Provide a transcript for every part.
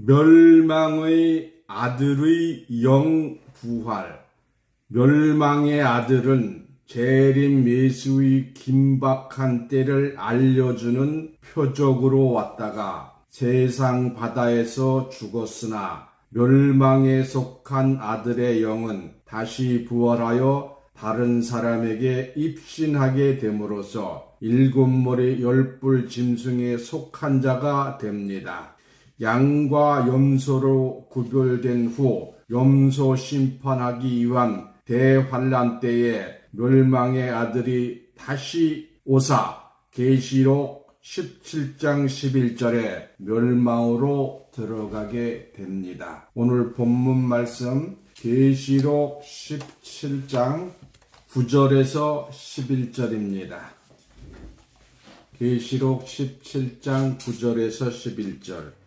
멸망의 아들의 영부활. 멸망의 아들은 재림 예수의 긴박한 때를 알려주는 표적으로 왔다가 세상 바다에서 죽었으나 멸망에 속한 아들의 영은 다시 부활하여 다른 사람에게 입신하게 됨으로써 일곱 머리 열뿔 짐승에 속한 자가 됩니다. 양과 염소로 구별된 후 염소 심판하기 위한 대환란 때에 멸망의 아들이 다시 오사 계시록 17장 11절에 멸망으로 들어가게 됩니다. 오늘 본문 말씀 계시록 17장 9절에서 11절입니다. 계시록 17장 9절에서 11절.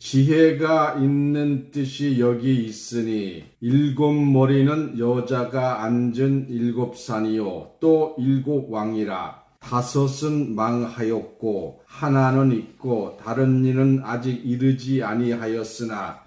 지혜가 있는 뜻이 여기 있으니 일곱 머리는 여자가 앉은 일곱 산이요 또 일곱 왕이라. 다섯은 망하였고 하나는 있고 다른 이는 아직 이르지 아니하였으나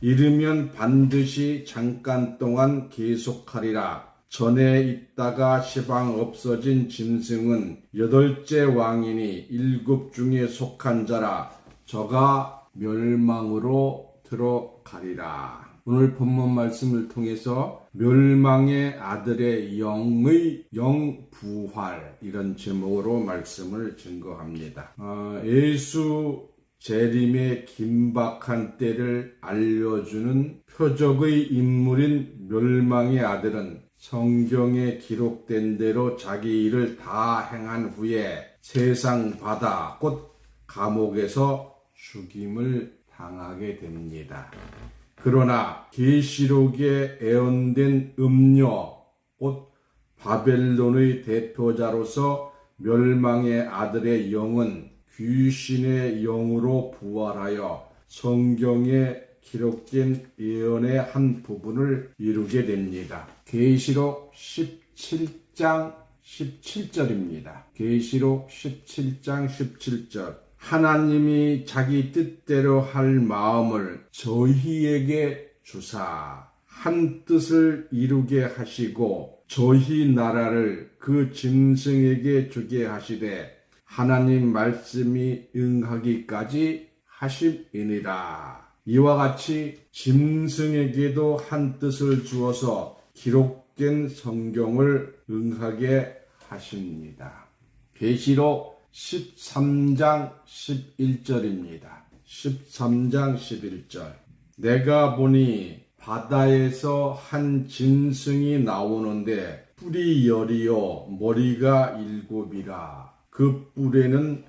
이르면 반드시 잠깐 동안 계속하리라. 전에 있다가 시방 없어진 짐승은 여덟째 왕이니 일곱 중에 속한 자라. 저가 멸망으로 들어가리라. 오늘 본문 말씀을 통해서 멸망의 아들의 영의 영부활, 이런 제목으로 말씀을 증거합니다. 예수 재림의 긴박한 때를 알려주는 표적의 인물인 멸망의 아들은 성경에 기록된 대로 자기 일을 다 행한 후에 세상 바다 곧 감옥에서 죽임을 당하게 됩니다. 그러나 계시록에 예언된 음녀 곧 바벨론의 대표자로서 멸망의 아들의 영은 귀신의 영으로 부활하여 성경에 기록된 예언의 한 부분을 이루게 됩니다. 계시록 17장 17절입니다. 계시록 17장 17절. 하나님이 자기 뜻대로 할 마음을 저희에게 주사 한 뜻을 이루게 하시고 저희 나라를 그 짐승에게 주게 하시되 하나님 말씀이 응하기까지 하심이니라. 이와 같이 짐승에게도 한 뜻을 주어서 기록된 성경을 응하게 하십니다. 계시록 13장 11절입니다. 13장 11절. 내가 보니 바다에서 한 짐승이 나오는데 뿔이 열이요 머리가 일곱이라. 그 뿔에는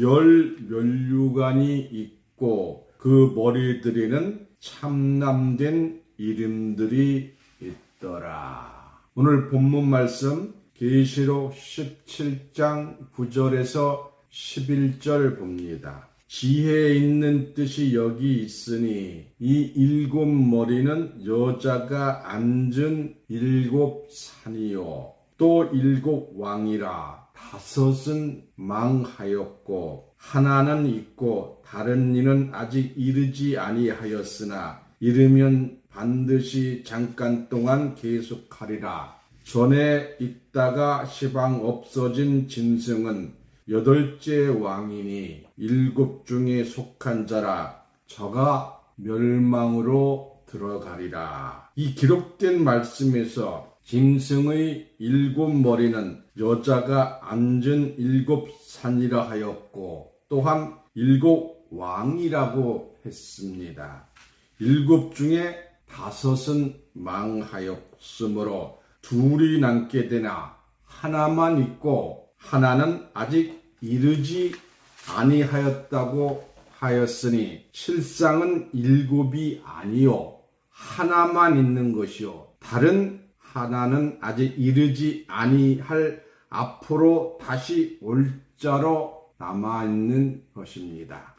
열 면류관이 있고 그 머리들에는 참남된 이름들이 있더라. 오늘 본문 말씀 계시록 17장 9절에서 11절 봅니다. 지혜 있는 뜻이 여기 있으니 이 일곱 머리는 여자가 앉은 일곱 산이요 또 일곱 왕이라. 다섯은 망하였고 하나는 있고 다른 이는 아직 이르지 아니하였으나 이르면 반드시 잠깐 동안 계속하리라. 전에 있다가 시방 없어진 짐승은 여덟째 왕이니 일곱 중에 속한 자라. 저가 멸망으로 들어가리라. 이 기록된 말씀에서 짐승의 일곱 머리는 여자가 앉은 일곱 산이라 하였고 또한 일곱 왕이라고 했습니다. 일곱 중에 다섯은 망하였으므로 둘이 남게 되나 하나만 있고 하나는 아직 이르지 아니하였다고 하였으니 실상은 일곱이 아니요 하나만 있는 것이요 다른 하나는 아직 이르지 아니할 앞으로 다시 올 자로 남아있는 것입니다.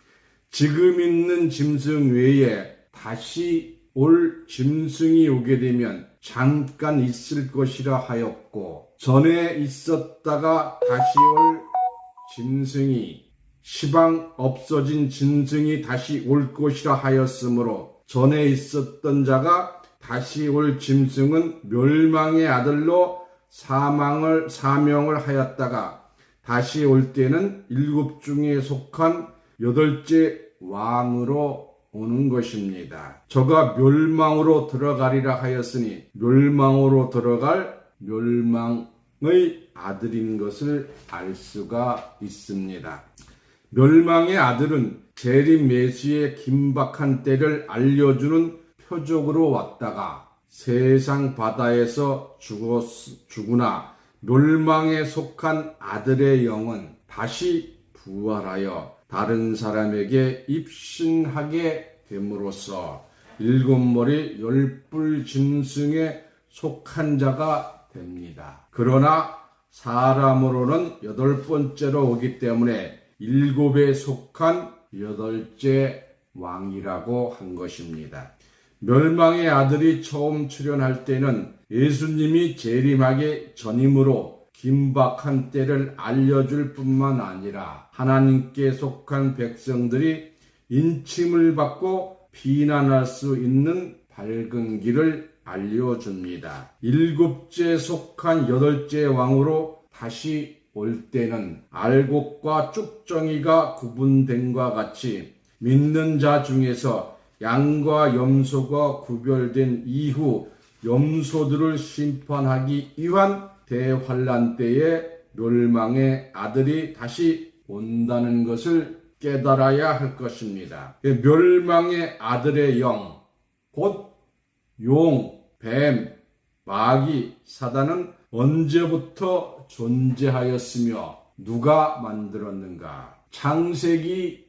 지금 있는 짐승 외에 다시 올 짐승이 오게 되면 잠깐 있을 것이라 하였고 전에 있었다가 다시 올 짐승이 시방 없어진 짐승이 다시 올 것이라 하였으므로 전에 있었던 자가 다시 올 짐승은 멸망의 아들로 사명을 하였다가 다시 올 때는 7 중에 속한 8째 왕으로 오는 것입니다. 저가 멸망으로 들어가리라 하였으니 멸망으로 들어갈 멸망의 아들인 것을 알 수가 있습니다. 멸망의 아들은 재림 메시의 긴박한 때를 알려주는 표적으로 왔다가 세상 바다에서 죽으나 멸망에 속한 아들의 영은 다시 부활하여 다른 사람에게 입신하게 됨으로써 7머리 10뿔 짐승에 속한 자가 됩니다. 그러나 사람으로는 8번째로 오기 때문에 7에 속한 8째 왕이라고 한 것입니다. 멸망의 아들이 처음 출현할 때는 예수님이 재림하기 전이므로 긴박한 때를 알려줄 뿐만 아니라 하나님께 속한 백성들이 인침을 받고 피난할 수 있는 밝은 길을 알려줍니다. 7째 속한 8째 왕으로 다시 올 때는 알곡과 쭉정이가 구분된과 같이 믿는 자 중에서 양과 염소가 구별된 이후 염소들을 심판하기 위한 대환란 때에 멸망의 아들이 다시 온다는 것을 깨달아야 할 것입니다. 멸망의 아들의 영, 곧 용, 뱀, 마귀, 사단은 언제부터 존재하였으며 누가 만들었는가? 창세기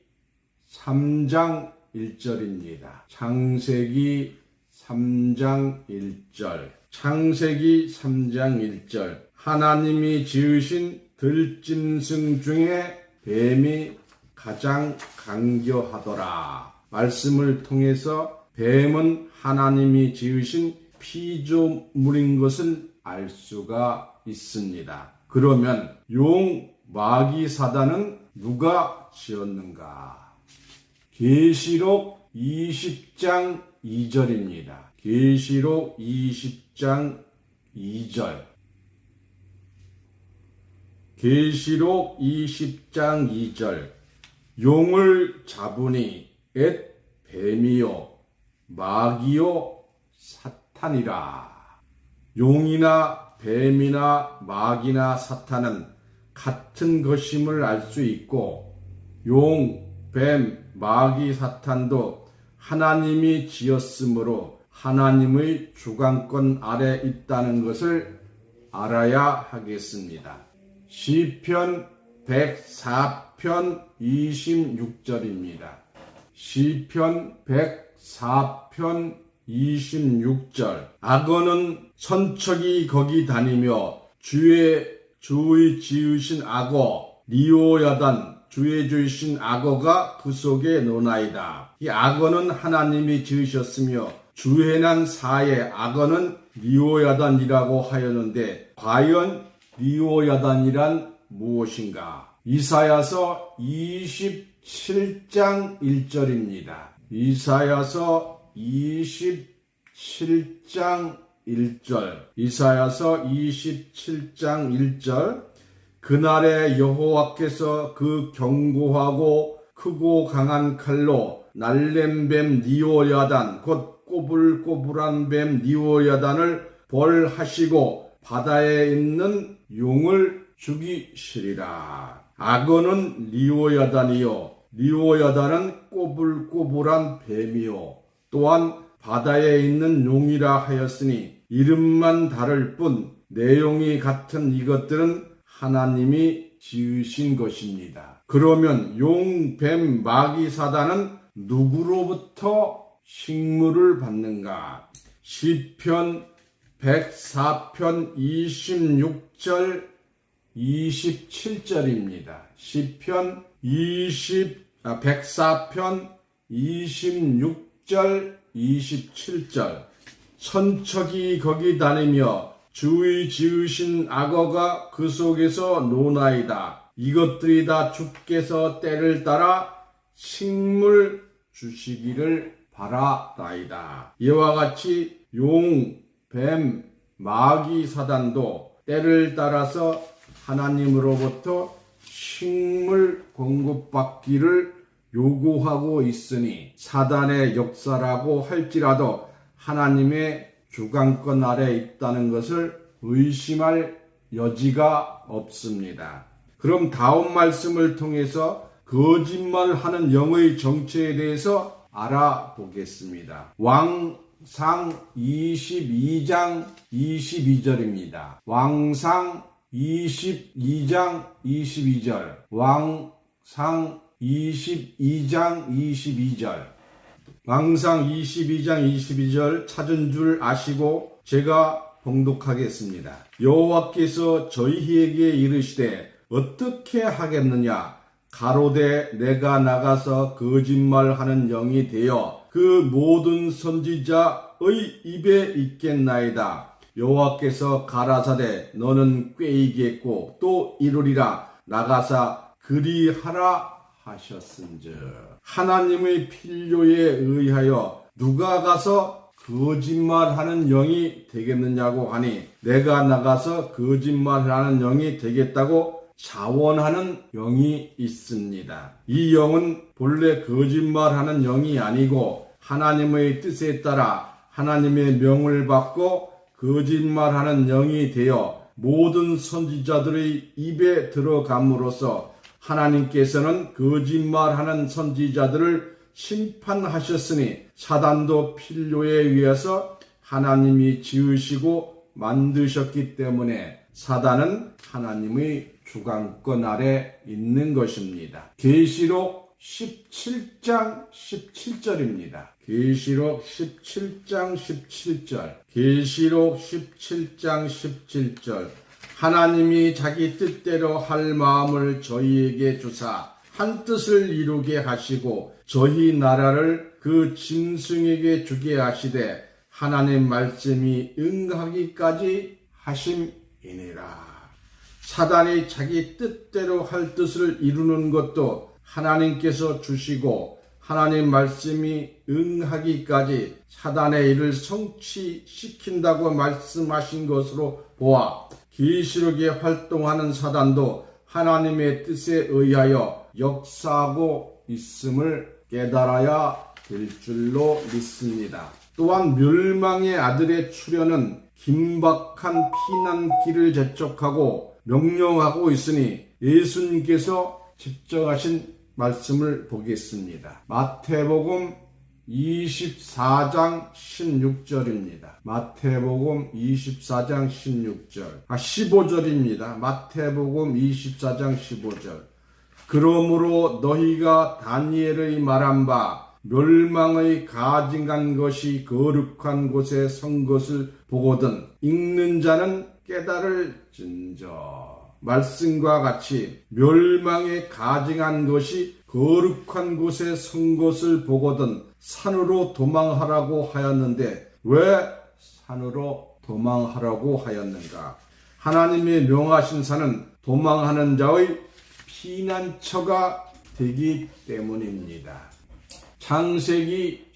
3장 1절입니다. 창세기 3장 1절. 창세기 3장 1절. 하나님이 지으신 들짐승 중에 뱀이 가장 강교하더라. 말씀을 통해서 뱀은 하나님이 지으신 피조물인 것을 알 수가 있습니다. 그러면 용, 마귀, 사단은 누가 지었는가? 계시록 20장 2절입니다. 계시록 20장 2절. 계시록 20장 2절. 용을 잡으니 엣 뱀이요 마귀요 사탄이라. 용이나 뱀이나 마귀나 사탄은 같은 것임을 알 수 있고 용, 뱀, 마귀, 사탄도 하나님이 지었으므로 하나님의 주관권 아래 있다는 것을 알아야 하겠습니다. 시편 104편 26절입니다. 시편 104편 26절. 악어는 선척이 거기 다니며 주의 지으신 악어 리오야단 주의 지으신 악어가 그 속에 노나이다. 이 악어는 하나님이 지으셨으며 주의 난 사에 악어는 리오야단이라고 하였는데 과연 리오야단이란 무엇인가? 이사야서 27장 1절입니다. 이사야서 27장 1절. 이사야서 27장 1절. 그날에 여호와께서 그 견고하고 크고 강한 칼로 날렘뱀 니오야단 곧 꼬불꼬불한 뱀 니오야단을 벌하시고 바다에 있는 용을 죽이시리라. 악어는 리오야단이요 리오야단은 꼬불꼬불한 뱀이요 또한 바다에 있는 용이라 하였으니 이름만 다를 뿐 내용이 같은 이것들은 하나님이 지으신 것입니다. 그러면 용, 뱀, 마귀, 사단은 누구로부터 식물을 받는가? 시편 104편 26절 27절입니다. 시편 104편 26절 27절. 천척이 거기 다니며 주의 지으신 악어가 그 속에서 노나이다. 이것들이 다 주께서 때를 따라 식물 주시기를 바라나이다. 이와 같이 용, 뱀, 마귀 사단도 때를 따라서 하나님으로부터 식물 공급받기를 요구하고 있으니 사단의 역사라고 할지라도 하나님의 주관권 아래 있다는 것을 의심할 여지가 없습니다. 그럼 다음 말씀을 통해서 거짓말하는 영의 정체에 대해서 알아보겠습니다. 왕상 22장 22절입니다. 왕상 22장 22절. 왕상 22장 22절. 왕상 22장 22절 찾은 줄 아시고 제가 봉독하겠습니다. 여호와께서 저희에게 이르시되 어떻게 하겠느냐? 가로되 내가 나가서 거짓말하는 영이 되어 그 모든 선지자의 입에 있겠나이다. 여호와께서 가라사대 너는 꾀이겠고 또 이루리라. 나가사 그리하라 하셨은즉. 하나님의 필요에 의하여 누가 가서 거짓말하는 영이 되겠느냐고 하니 내가 나가서 거짓말하는 영이 되겠다고 자원하는 영이 있습니다. 이 영은 본래 거짓말하는 영이 아니고 하나님의 뜻에 따라 하나님의 명을 받고 거짓말하는 영이 되어 모든 선지자들의 입에 들어감으로써 하나님께서는 거짓말하는 선지자들을 심판하셨으니 사단도 필요에 의해서 하나님이 지으시고 만드셨기 때문에 사단은 하나님의 주관권 아래 있는 것입니다. 계시록 17장 17절입니다. 계시록 17장 17절. 계시록 17장 17절. 하나님이 자기 뜻대로 할 마음을 저희에게 주사 한 뜻을 이루게 하시고 저희 나라를 그 짐승에게 주게 하시되 하나님 말씀이 응하기까지 하심이니라. 사단이 자기 뜻대로 할 뜻을 이루는 것도 하나님께서 주시고 하나님 말씀이 응하기까지 사단의 일을 성취시킨다고 말씀하신 것으로 보아 계시록에 활동하는 사단도 하나님의 뜻에 의하여 역사하고 있음을 깨달아야 될 줄로 믿습니다. 또한 멸망의 아들의 출현은 긴박한 피난길을 재촉하고 명령하고 있으니 예수님께서 직접 하신 말씀을 보겠습니다. 마태복음 24장 16절입니다. 마태복음 24장 15절입니다. 마태복음 24장 15절. 그러므로 너희가 다니엘의 말한 바 멸망의 가증한 것이 거룩한 곳에 선 것을 보거든 읽는 자는 깨달을진저. 말씀과 같이 멸망에 가증한 것이 거룩한 곳에 선 것을 보거든 산으로 도망하라고 하였는데 왜 산으로 도망하라고 하였는가? 하나님의 명하신 산은 도망하는 자의 피난처가 되기 때문입니다. 창세기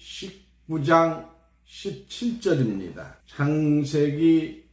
19장 17절입니다. 창세기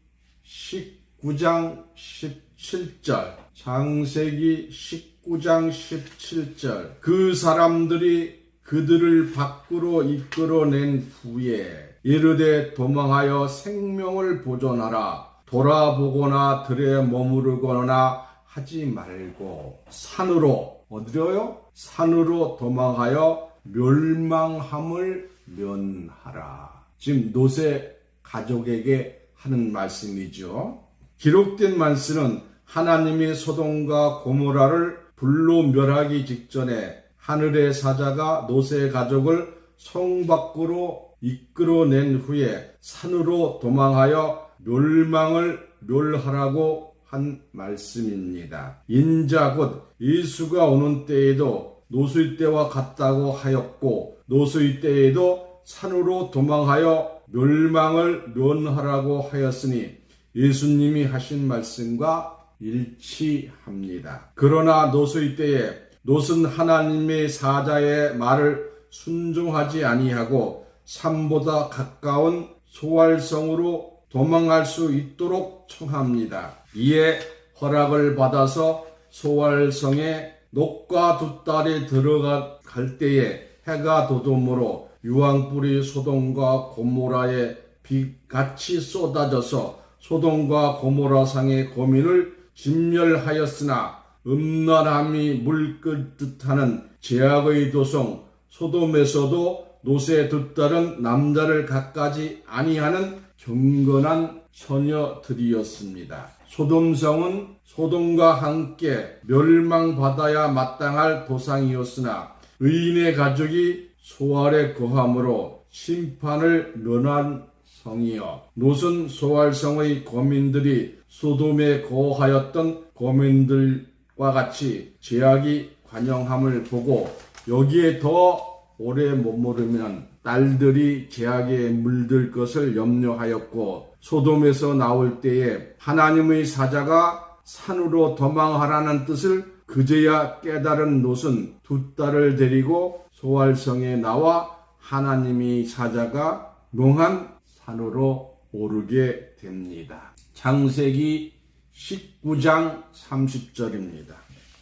19장 17절. 창세기 19장 17절. 그 사람들이 그들을 밖으로 이끌어낸 후에 이르되 도망하여 생명을 보존하라. 돌아보거나 들에 머무르거나 하지 말고 산으로 어디로요? 산으로 도망하여 멸망함을 면하라. 지금 노세 가족에게 하는 말씀이죠. 기록된 말씀은 하나님이 소돔과 고모라를 불로 멸하기 직전에 하늘의 사자가 노세 가족을 성 밖으로 이끌어낸 후에 산으로 도망하여 멸망을 멸하라고 한 말씀입니다. 인자 곧 예수가 오는 때에도 노수의 때와 같다고 하였고 노수의 때에도 산으로 도망하여 멸망을 면하라고 하였으니 예수님이 하신 말씀과 일치합니다. 그러나 롯의 때에 롯은 하나님의 사자의 말을 순종하지 아니하고 산보다 가까운 소알성으로 도망할 수 있도록 청합니다. 이에 허락을 받아서 소알성에 롯과 두 딸이 들어갈 때에 해가 돋음으로 유황불이 소돔과 고모라에 비같이 쏟아져서 소돔과 고모라 상의 고민을 진멸하였으나 음란함이 물끓듯 하는 죄악의 도성 소돔에서도 롯의 두 딸은 남자를 갖가지 아니하는 경건한 처녀들이었습니다. 소돔성은 소돔과 함께 멸망받아야 마땅할 도상이었으나 의인의 가족이 소알에 거함으로 심판을 면한 성이요. 롯은 소알성의 거민들이 소돔에 거하였던 거민들과 같이 죄악이 관영함을 보고 여기에 더 오래 머무르면 딸들이 죄악에 물들 것을 염려하였고 소돔에서 나올 때에 하나님의 사자가 산으로 도망하라는 뜻을 그제야 깨달은 롯은 두 딸을 데리고 소알성에 나와 하나님의 사자가 명한 산으로 오르게 됩니다. 창세기 19장 30절입니다.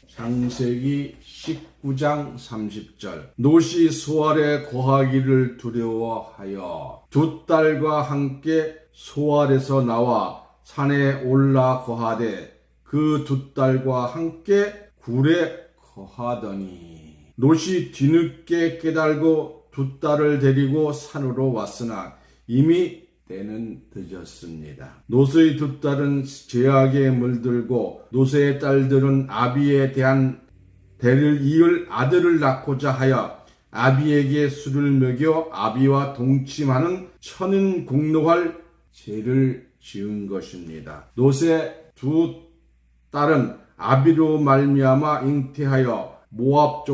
창세기 19장 30절. 롯이 소알에 거하기를 두려워하여 두 딸과 함께 소알에서 나와 산에 올라 거하되 그 두 딸과 함께 굴에 거하더니 롯이 뒤늦게 깨달고 두 딸을 데리고 산으로 왔으나 이미 때는 늦었습니다. 롯의 두 딸은 죄악에 물들고 롯의 딸들은 아비에 대한 대를 이을 아들을 낳고자 하여 아비에게 술을 먹여 아비와 동침하는 천인공노할 죄를 지은 것입니다. 롯의 두 딸은 아비로 말미암아 잉태하여 모압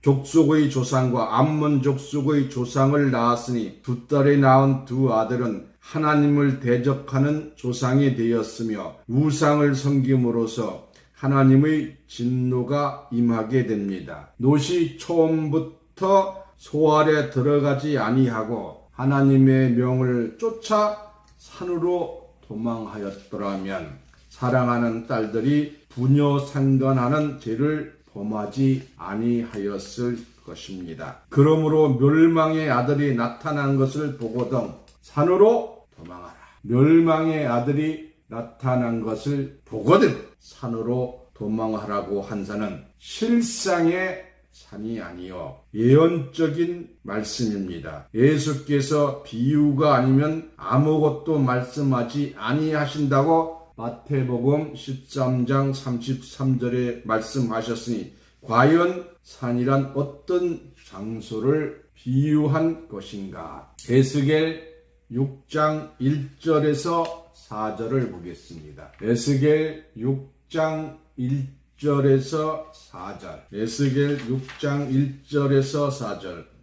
족속의 조상과 암몬 족속의 조상을 낳았으니 두 딸이 낳은 두 아들은 하나님을 대적하는 조상이 되었으며 우상을 섬김으로써 하나님의 진노가 임하게 됩니다. 롯이 처음부터 소알에 들어가지 아니하고 하나님의 명을 쫓아 산으로 도망하였더라면 사랑하는 딸들이 부녀상간하는 죄를 범하지 아니하였을 것입니다. 그러므로 멸망의 아들이 나타난 것을 보거든 산으로 도망하라. 멸망의 아들이 나타난 것을 보거든 산으로 도망하라고 한 산은 실상의 산이 아니요 예언적인 말씀입니다. 예수께서 비유가 아니면 아무것도 말씀하지 아니하신다고 마태복음 13장 33절에 말씀하셨으니 과연 산이란 어떤 장소를 비유한 것인가? 에스겔 6장 1절에서 4절을 보겠습니다. 에스겔 6장 1절에서 4절. 에스겔 6장 1절에서 4절.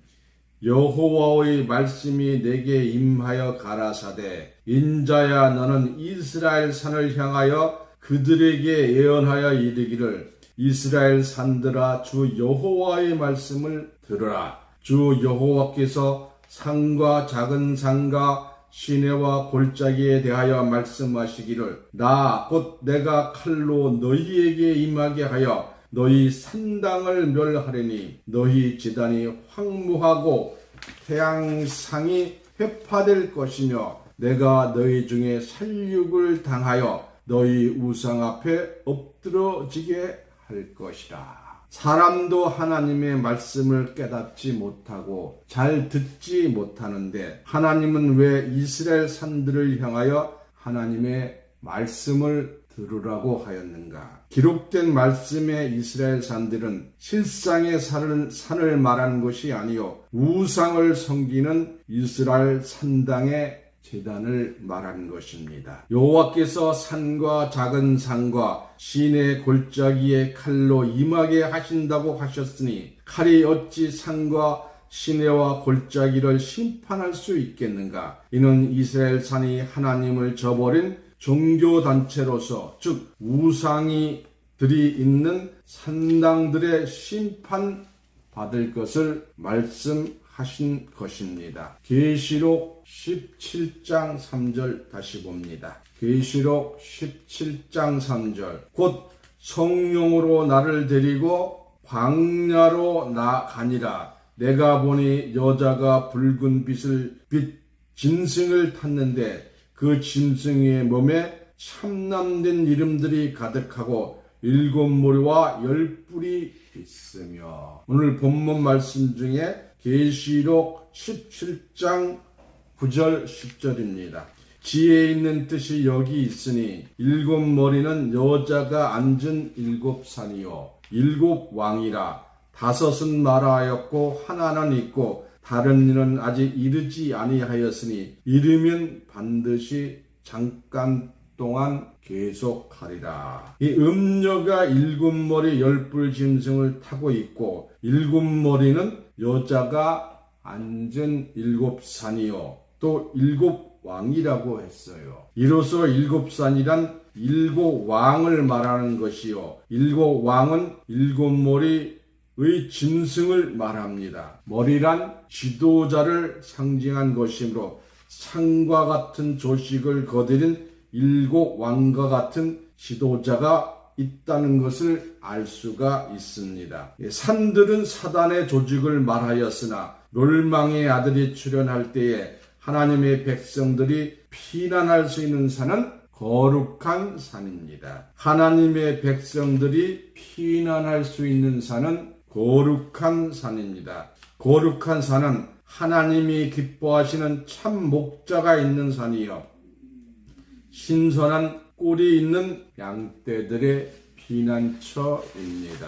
여호와의 말씀이 내게 임하여 가라사대 인자야 너는 이스라엘 산을 향하여 그들에게 예언하여 이르기를 이스라엘 산들아 주 여호와의 말씀을 들으라. 주 여호와께서 산과 작은 산과 시내와 골짜기에 대하여 말씀하시기를 나 곧 내가 칼로 너희에게 임하게 하여 너희 산당을 멸하리니 너희 지단이 황무하고 태양상이 회파될 것이며 내가 너희 중에 살육을 당하여 너희 우상 앞에 엎드러지게 할 것이라. 사람도 하나님의 말씀을 깨닫지 못하고 잘 듣지 못하는데 하나님은 왜 이스라엘 산들을 향하여 하나님의 말씀을 들으라고 하였는가? 기록된 말씀의 이스라엘 산들은 실상의 산을 말하는 것이 아니요 우상을 섬기는 이스라엘 산당의 제단을 말하는 것입니다. 여호와께서 산과 작은 산과 시내 골짜기에 칼로 임하게 하신다고 하셨으니 칼이 어찌 산과 시내와 골짜기를 심판할 수 있겠는가? 이는 이스라엘 산이 하나님을 저버린 종교단체로서 즉 우상이들이 있는 산당들의 심판 받을 것을 말씀하신 것입니다. 계시록 17장 3절 다시 봅니다. 계시록 17장 3절 곧 성령으로 나를 데리고 광야로 가니라. 내가 보니 여자가 붉은 빛 짐승을 탔는데 그 짐승의 몸에 참남된 이름들이 가득하고 7무리와 10뿔이 있으며. 오늘 본문 말씀 중에 계시록 17장 9절 10절입니다. 지혜 있는 뜻이 여기 있으니 7머리는 여자가 앉은 7산이요 7왕이라. 5은 말하였고 하나는 있고 다른 이는 아직 이르지 아니하였으니 이르면 반드시 잠깐 동안 계속하리라. 이 음녀가 7머리 10뿔 짐승을 타고 있고 7머리는 여자가 앉은 7산이요 또 7왕이라고 했어요. 이로써 7산이란 7왕을 말하는 것이요 7왕은 7머리의 짐승을 말합니다. 머리란 지도자를 상징한 것이므로 산과 같은 조식을 거드린 7왕과 같은 지도자가 있다는 것을 알 수가 있습니다. 산들은 사단의 조직을 말하였으나 멸망의 아들이 출현할 때에 하나님의 백성들이 피난할 수 있는 산은 거룩한 산입니다. 하나님의 백성들이 피난할 수 있는 산은 거룩한 산입니다. 거룩한 산은 하나님이 기뻐하시는 참 목자가 있는 산이요 신선한 꿀이 있는 양떼들의 피난처입니다.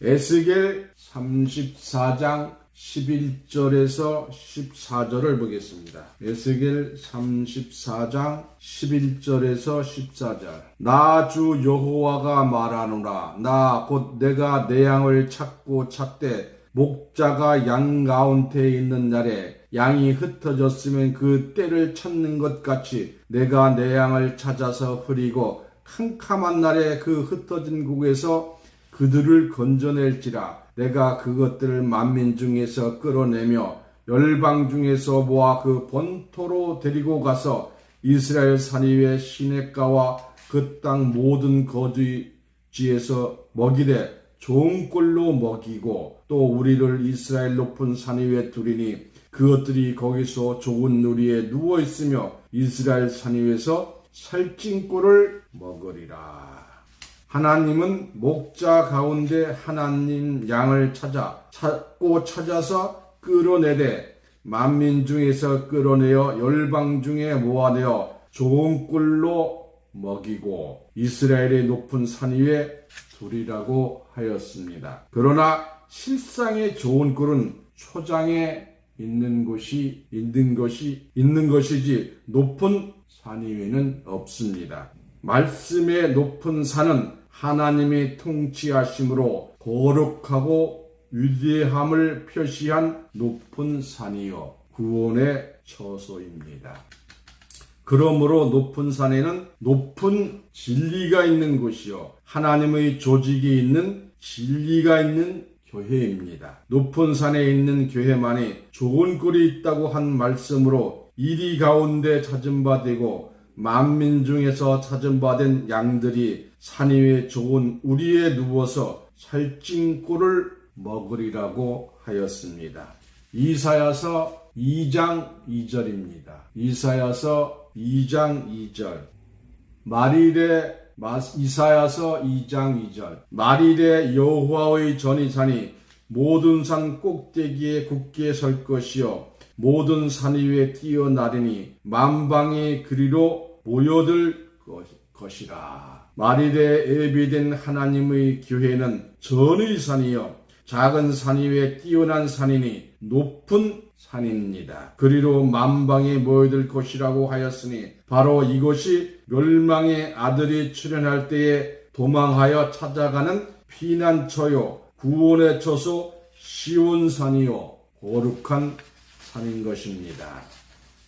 에스겔 34장 11절에서 14절을 보겠습니다. 에스겔 34장 11절에서 14절. 나 주 여호와가 말하노라. 나 곧 내가 내 양을 찾고 찾되 목자가 양 가운데에 있는 날에 양이 흩어졌으면 그 때를 찾는 것 같이 내가 내 양을 찾아서 흐리고 캄캄한 날에 그 흩어진 곳에서 그들을 건져낼지라. 내가 그것들을 만민 중에서 끌어내며 열방 중에서 모아 그 본토로 데리고 가서 이스라엘 산 위의 시냇가와 그 땅 모든 거주지에서 먹이되 좋은 꼴로 먹이고 또 우리를 이스라엘 높은 산 위에 두리니 그것들이 거기서 좋은 누리에 누워 있으며 이스라엘 산 위에서 살찐 꼴을 먹으리라. 하나님은 목자 가운데 하나님 양을 찾아서 끌어내되 만민 중에서 끌어내어 열방 중에 모아내어 좋은 꿀로 먹이고 이스라엘의 높은 산 위에 두리라고 하였습니다. 그러나 실상의 좋은 꿀은 초장에 있는 것이지 높은 산 위에는 없습니다. 말씀의 높은 산은 하나님이 통치하심으로 거룩하고 위대함을 표시한 높은 산이요 구원의 처소입니다. 그러므로 높은 산에는 높은 진리가 있는 곳이요 하나님의 조직이 있는 진리가 있는 교회입니다. 높은 산에 있는 교회만이 좋은 꼴이 있다고 한 말씀으로 이리 가운데 찾은 바 되고 만민 중에서 찾은 바 된 양들이 산 위에 좋은 우리에 누워서 살찐 꿀을 먹으리라고 하였습니다. 이사야서 2장 2절입니다. 이사야서 2장 2절. 이사야서 2장 2절. 말일에 여호와의 전이 사니 모든 산 꼭대기에 굳게 설 것이요 모든 산 위에 뛰어나리니 만방이 그리로 모여들 것이라. 말일에 예비된 하나님의 교회는 전의 산이요 작은 산 위에 뛰어난 산이니 높은 산입니다. 그리로 만방이 모여들 것이라고 하였으니 바로 이것이 멸망의 아들이 출현할 때에 도망하여 찾아가는 피난처요 구원의 처소 시온산이요 거룩한 산인 것입니다.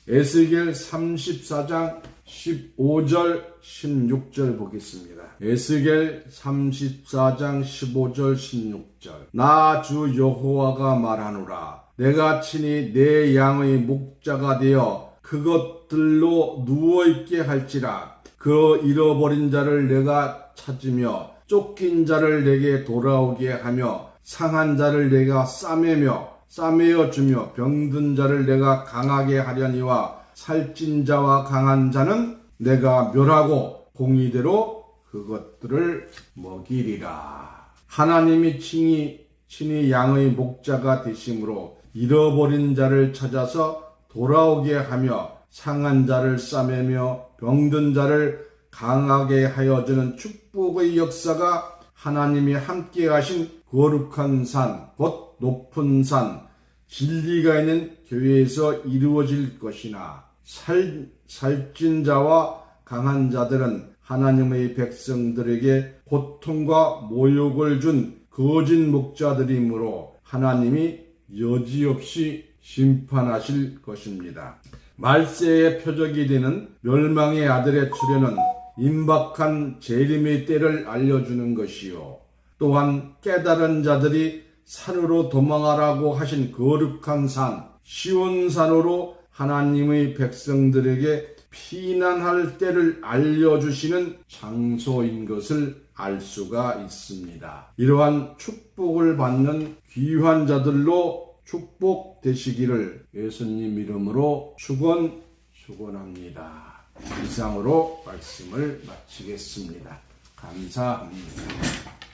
에스겔 34장 15절 16절 보겠습니다. 에스겔 34장 15절 16절. 나 주 여호와가 말하노라. 내가 친히 내 양의 목자가 되어 그것들로 누워있게 할지라. 그 잃어버린 자를 내가 찾으며 쫓긴 자를 내게 돌아오게 하며 상한 자를 내가 싸매어 주며 병든 자를 내가 강하게 하려니와 살찐 자와 강한 자는 내가 멸하고 공의대로 그것들을 먹이리라. 하나님이 친히 양의 목자가 되심으로 잃어버린 자를 찾아서 돌아오게 하며 상한 자를 싸매며 병든 자를 강하게 하여 주는 축복의 역사가 하나님이 함께 하신 거룩한 산, 곧 높은 산, 진리가 있는 교회에서 이루어질 것이나 살찐 자와 강한 자들은 하나님의 백성들에게 고통과 모욕을 준 거짓 목자들이므로 하나님이 여지없이 심판하실 것입니다. 말세의 표적이 되는 멸망의 아들의 출현은 임박한 재림의 때를 알려주는 것이요. 또한 깨달은 자들이 산으로 도망하라고 하신 거룩한 산, 시온산으로 하나님의 백성들에게 피난할 때를 알려주시는 장소인 것을 알 수가 있습니다. 이러한 축복을 받는 귀한 자들로 축복되시기를 예수님 이름으로 축원합니다. 이상으로 말씀을 마치겠습니다. 감사합니다.